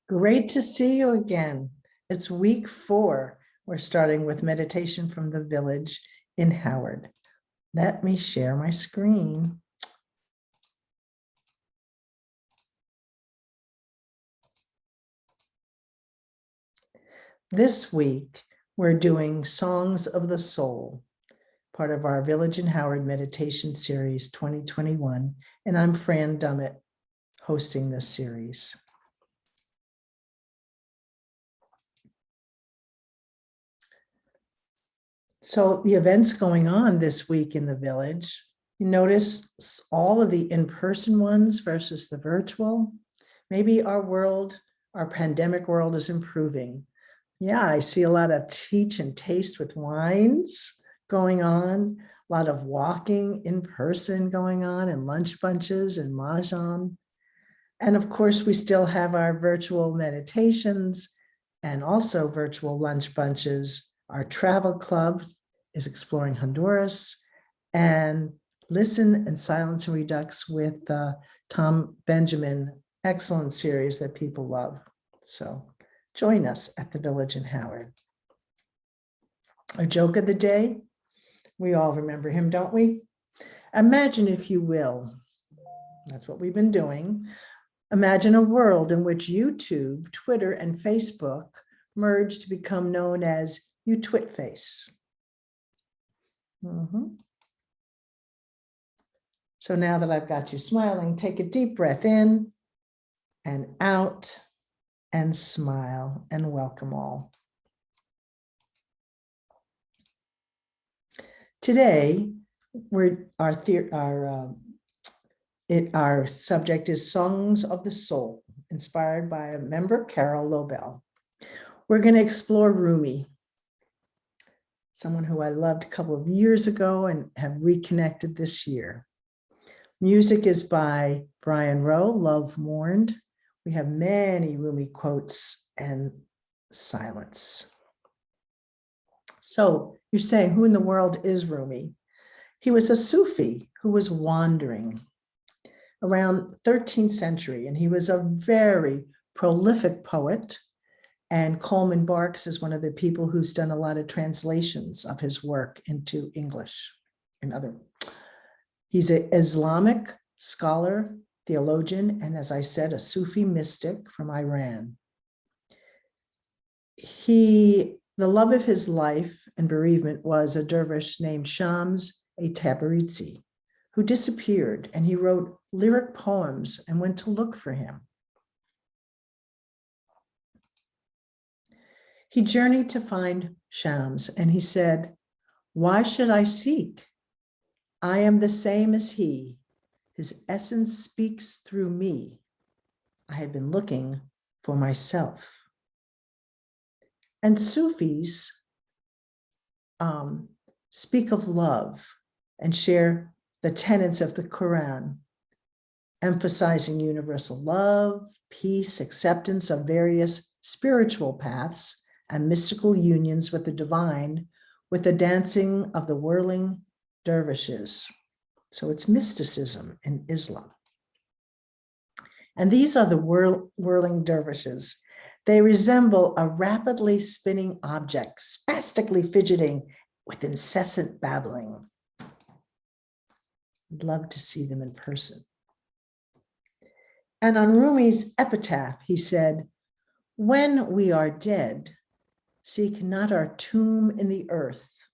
Great to see you again. It's week 4. We're starting with meditation from the village in Howard. Let me share my screen. This week, we're doing Songs of the Soul, part of our Village in Howard Meditation Series 2021, and I'm Fran Dummett, hosting this series. So the events going on this week in the village, you notice all of the in-person ones versus the virtual. Maybe our pandemic world is improving. Yeah, I see a lot of teach and taste with wines going on, a lot of walking in person going on, and lunch bunches and mahjong. And of course, we still have our virtual meditations and also virtual lunch bunches. Our travel club is exploring Honduras, and Listen and Silence and Redux with Tom Benjamin, excellent series that people love. So join us at the Village in Howard. Our joke of the day, we all remember him, don't we? Imagine, if you will, that's what we've been doing. Imagine a world in which YouTube, Twitter, and Facebook merge to become known as UTwitface. So now that I've got you smiling, take a deep breath in and out and smile and welcome all. Today, our subject is Songs of the Soul, inspired by a member, Carol Lobel. We're going to explore Rumi, someone who I loved a couple of years ago and have reconnected this year. Music is by Brian Rowe, Love Mourned. We have many Rumi quotes and silence. So you're saying, who in the world is Rumi? He was a Sufi who was wandering around 13th century, and he was a very prolific poet. And Coleman Barks is one of the people who's done a lot of translations of his work into English and other. He's an Islamic scholar, theologian, and as I said, a Sufi mystic from Iran. The love of his life and bereavement was a dervish named Shams Tabrizi, who disappeared, and he wrote lyric poems and went to look for him. He journeyed to find Shams, and he said, "Why should I seek? I am the same as he. His essence speaks through me. I have been looking for myself." And Sufis speak of love and share the tenets of the Quran, emphasizing universal love, peace, acceptance of various spiritual paths, and mystical unions with the divine, with the dancing of the whirling dervishes. So it's mysticism in Islam. And these are the whirling dervishes. They resemble a rapidly spinning object, spastically fidgeting with incessant babbling. I'd love to see them in person. And on Rumi's epitaph, he said, "When we are dead, seek not our tomb in the earth,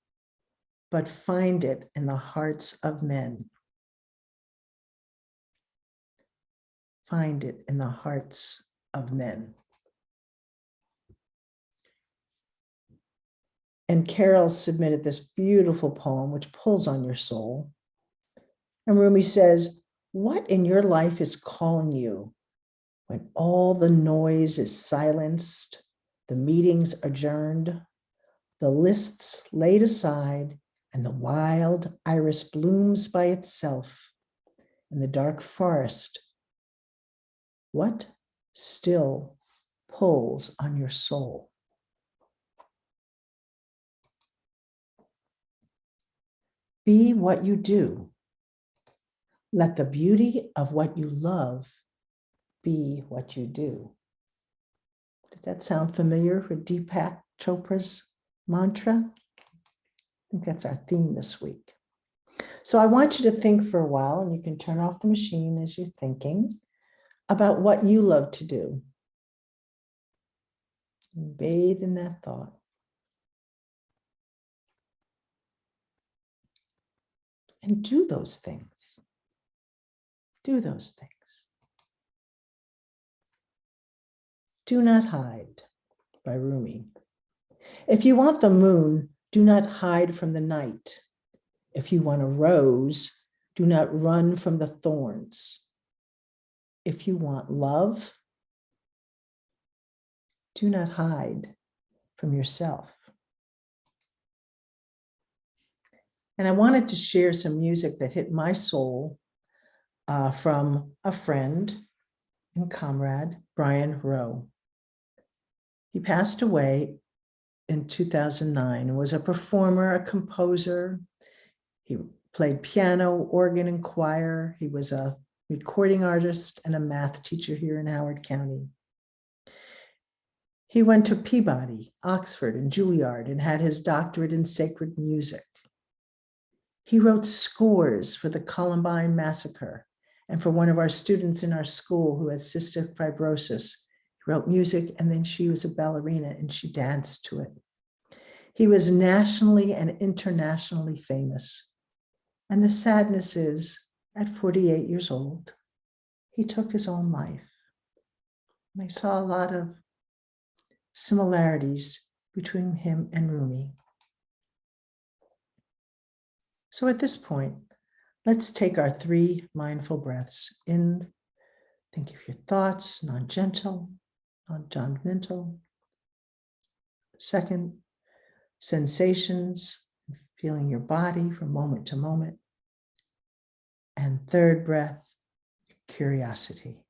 but find it in the hearts of men." Find it in the hearts of men. And Carol submitted this beautiful poem, which pulls on your soul. And Rumi says, "What in your life is calling you when all the noise is silenced, the meetings adjourned, the lists laid aside, and the wild iris blooms by itself in the dark forest? What still pulls on your soul?" Be what you do. Let the beauty of what you love be what you do. Does that sound familiar with Deepak Chopra's mantra? I think that's our theme this week. So I want you to think for a while, and you can turn off the machine as you're thinking about what you love to do. And bathe in that thought. And do those things. Do those things. Do not hide, by Rumi. If you want the moon, do not hide from the night. If you want a rose, do not run from the thorns. If you want love, do not hide from yourself. And I wanted to share some music that hit my soul from a friend and comrade, Brian Rowe. He passed away in 2009 and was a performer, a composer. He played piano, organ, and choir. He was a recording artist and a math teacher here in Howard County. He went to Peabody, Oxford, and Juilliard and had his doctorate in sacred music. He wrote scores for the Columbine Massacre and for one of our students in our school who had cystic fibrosis. He wrote music, and then she was a ballerina and she danced to it. He was nationally and internationally famous. And the sadness is, at 48 years old, he took his own life. And I saw a lot of similarities between him and Rumi. So at this point, let's take our 3 mindful breaths in. Think of your thoughts, non-gentle, non-judgmental. Second, sensations, feeling your body from moment to moment. And third breath, curiosity.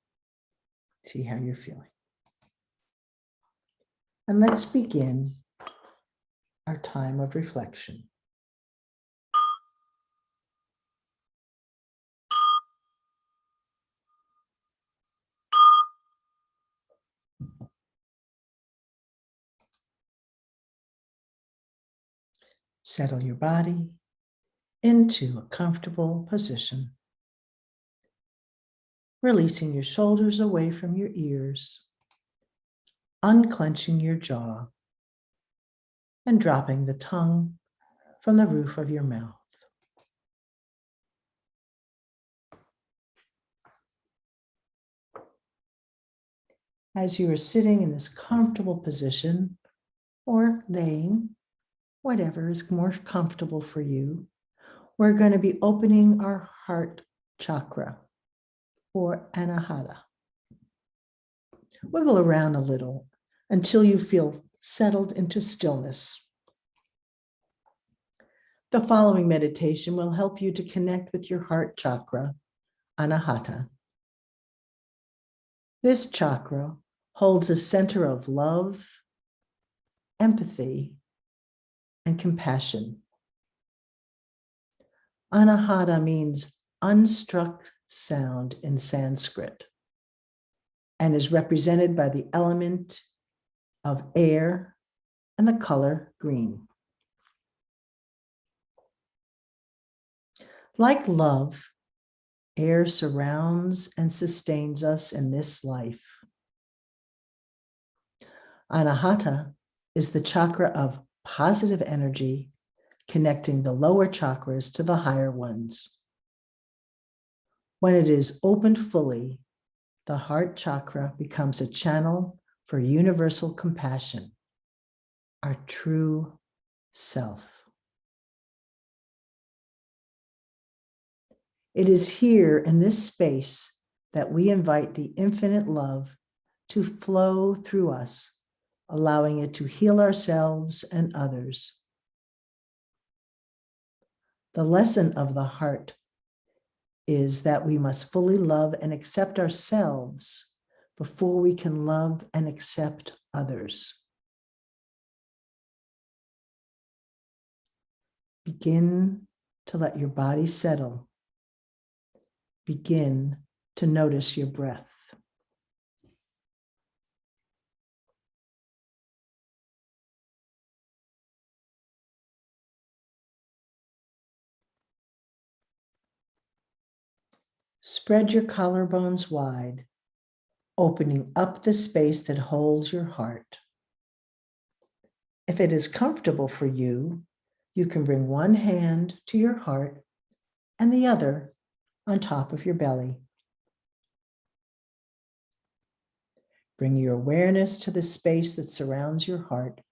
See how you're feeling. And let's begin our time of reflection. Settle your body into a comfortable position, releasing your shoulders away from your ears, unclenching your jaw, and dropping the tongue from the roof of your mouth. As you are sitting in this comfortable position or laying, whatever is more comfortable for you, we're going to be opening our heart chakra, or anahata. Wiggle around a little until you feel settled into stillness. The following meditation will help you to connect with your heart chakra, anahata. This chakra holds a center of love, empathy, and compassion. Anahata means unstruck sound in Sanskrit and is represented by the element of air and the color green. Like love, air surrounds and sustains us in this life. Anahata is the chakra of positive energy, connecting the lower chakras to the higher ones. When it is opened fully, the heart chakra becomes a channel for universal compassion, our true self. It is here in this space that we invite the infinite love to flow through us, allowing it to heal ourselves and others. The lesson of the heart is that we must fully love and accept ourselves before we can love and accept others. Begin to let your body settle. Begin to notice your breath. Spread your collarbones wide, opening up the space that holds your heart. If it is comfortable for you, you can bring one hand to your heart and the other on top of your belly. Bring your awareness to the space that surrounds your heart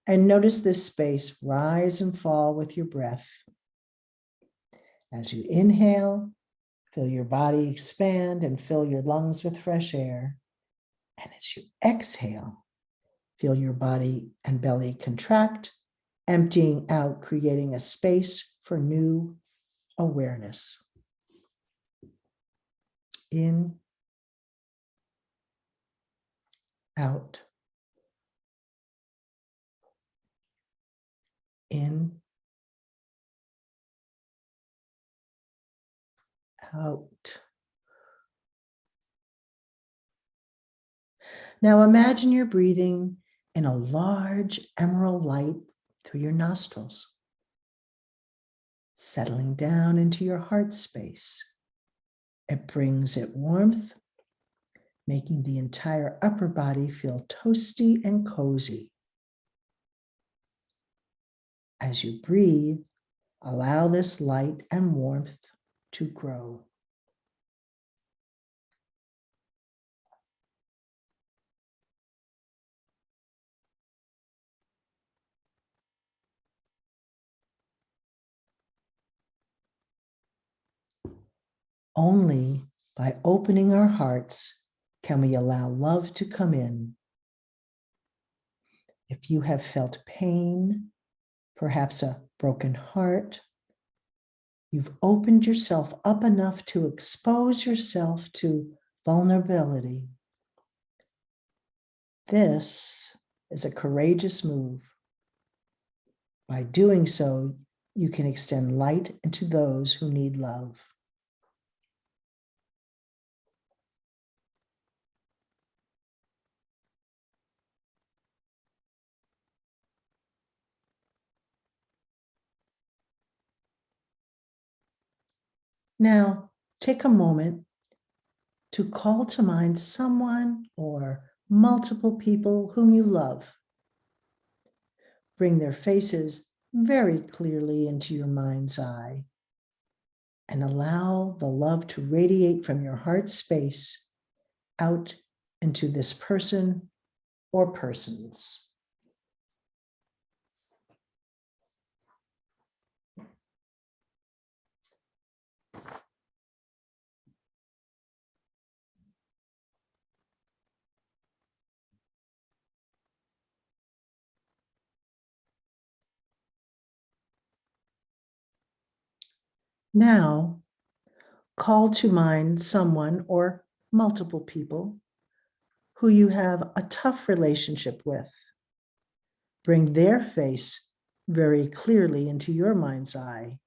and notice this space rise and fall with your breath. As you inhale, feel your body expand and fill your lungs with fresh air. And as you exhale, feel your body and belly contract, emptying out, creating a space for new awareness. In, out. In, out. Now imagine you're breathing in a large emerald light through your nostrils, settling down into your heart space. It brings it warmth, making the entire upper body feel toasty and cozy. As you breathe, allow this light and warmth to grow. Only by opening our hearts can we allow love to come in. If you have felt pain, perhaps a broken heart, you've opened yourself up enough to expose yourself to vulnerability. This is a courageous move. By doing so, you can extend light into those who need love. Now, take a moment to call to mind someone or multiple people whom you love. Bring their faces very clearly into your mind's eye and allow the love to radiate from your heart space out into this person or persons. Now, call to mind someone or multiple people who you have a tough relationship with. Bring their face very clearly into your mind's eye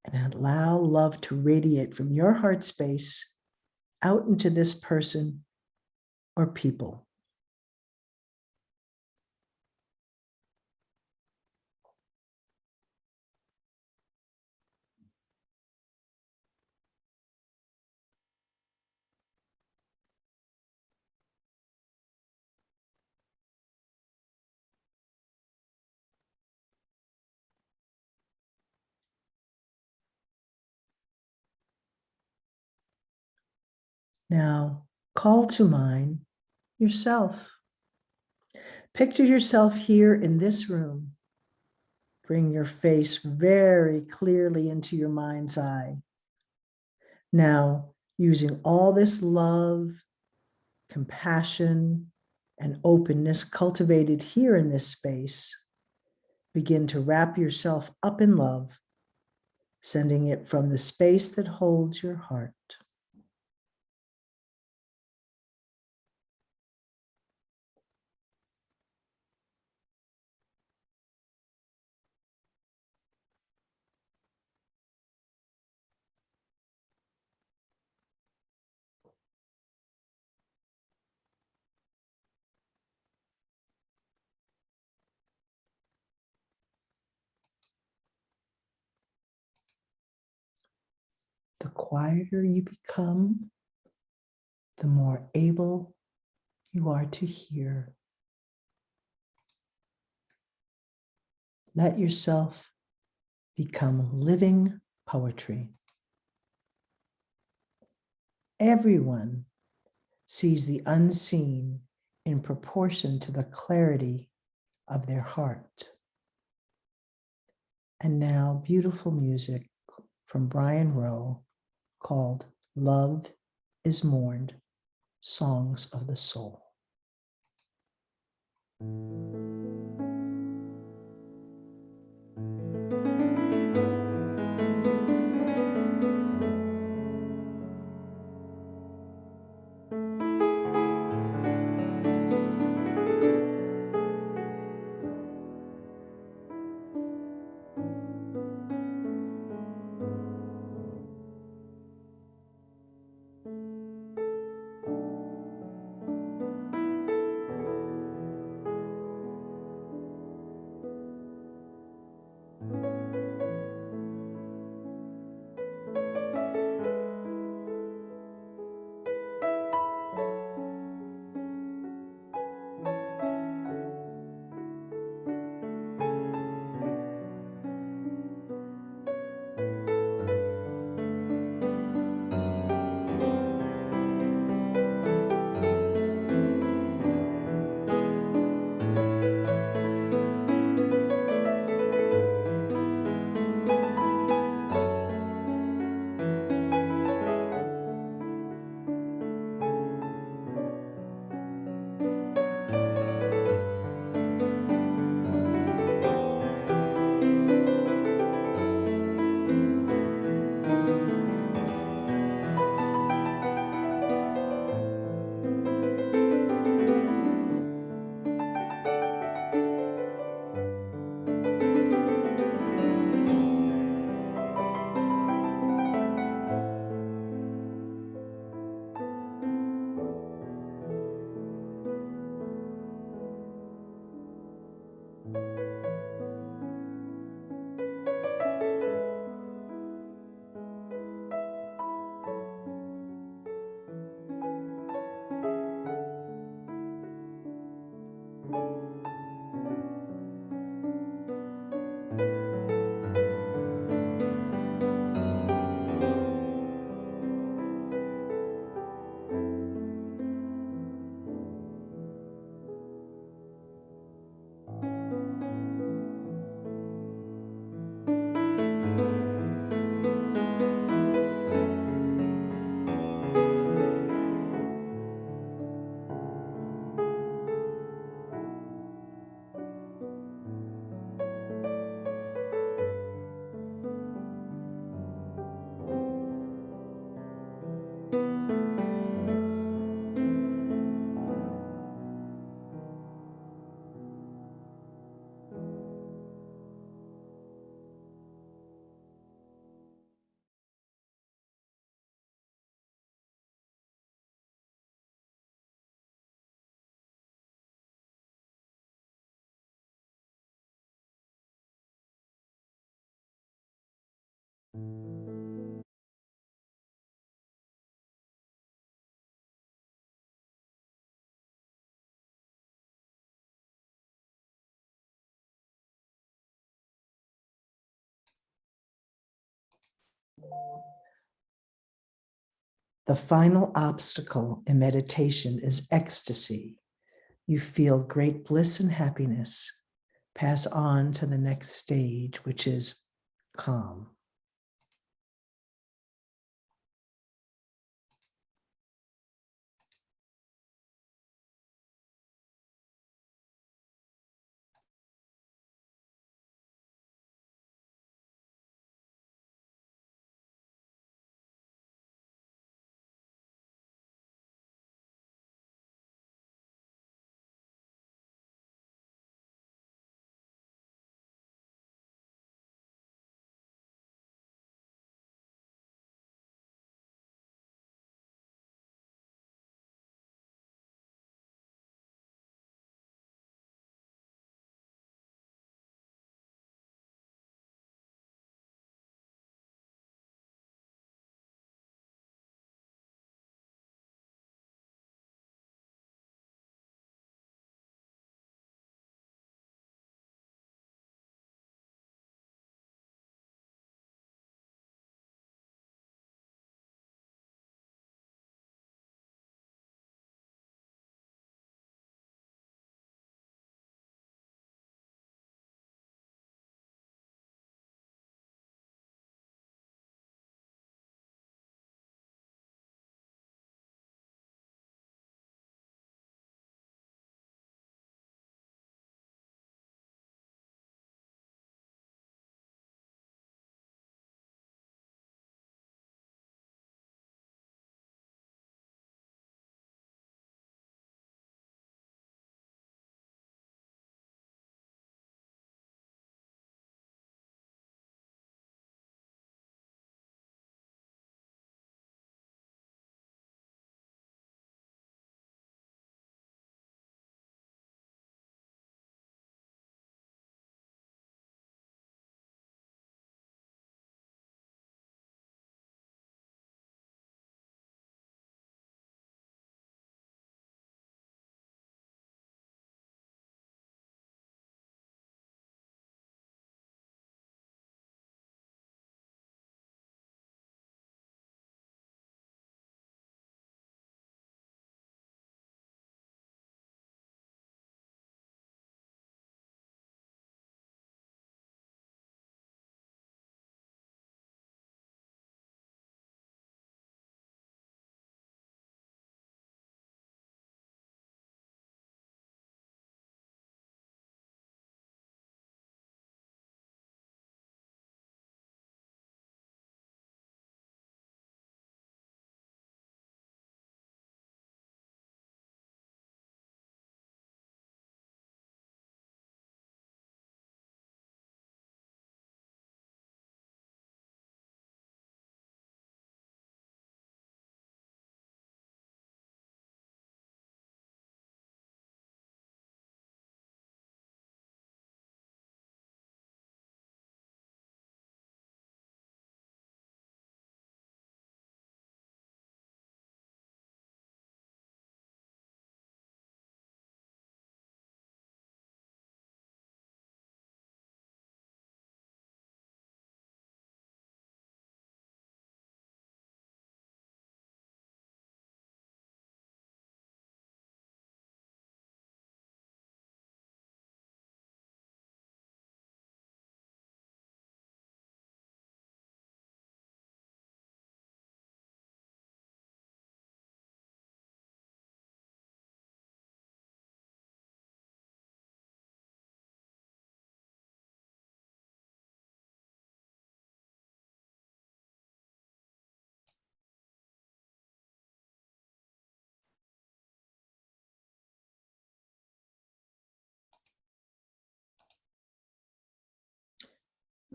and allow love to radiate from your heart space out into this person or people. Now, call to mind yourself. Picture yourself here in this room. Bring your face very clearly into your mind's eye. Now, using all this love, compassion, and openness cultivated here in this space, begin to wrap yourself up in love, sending it from the space that holds your heart. The quieter you become, the more able you are to hear. Let yourself become living poetry. Everyone sees the unseen in proportion to the clarity of their heart. And now, beautiful music from Brian Rowe called Love is Mourned, Songs of the Soul. The final obstacle in meditation is ecstasy. You feel great bliss and happiness. Pass on to the next stage, which is calm.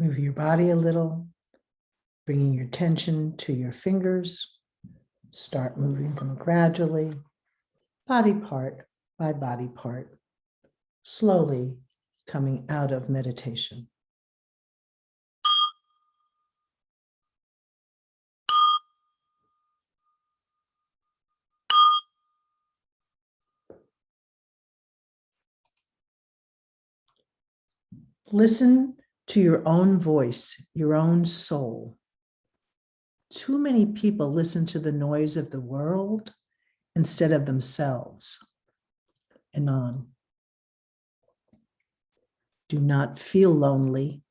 Move your body a little, bringing your attention to your fingers. Start moving them gradually, body part by body part, slowly coming out of meditation. Listen to your own voice, your own soul. Too many people listen to the noise of the world instead of themselves. And on. Do not feel lonely.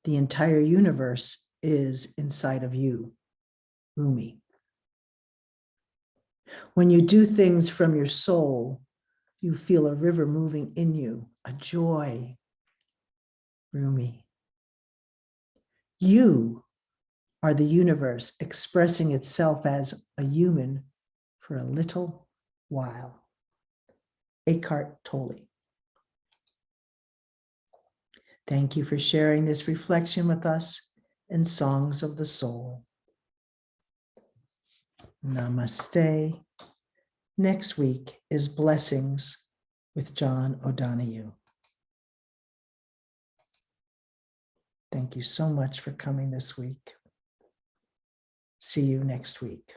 The entire universe is inside of you. Rumi. When you do things from your soul, you feel a river moving in you, a joy. Rumi. You are the universe expressing itself as a human for a little while. Eckhart Tolle. Thank you for sharing this reflection with us in Songs of the Soul. Namaste. Next week is Blessings with John O'Donohue. Thank you so much for coming this week. See you next week.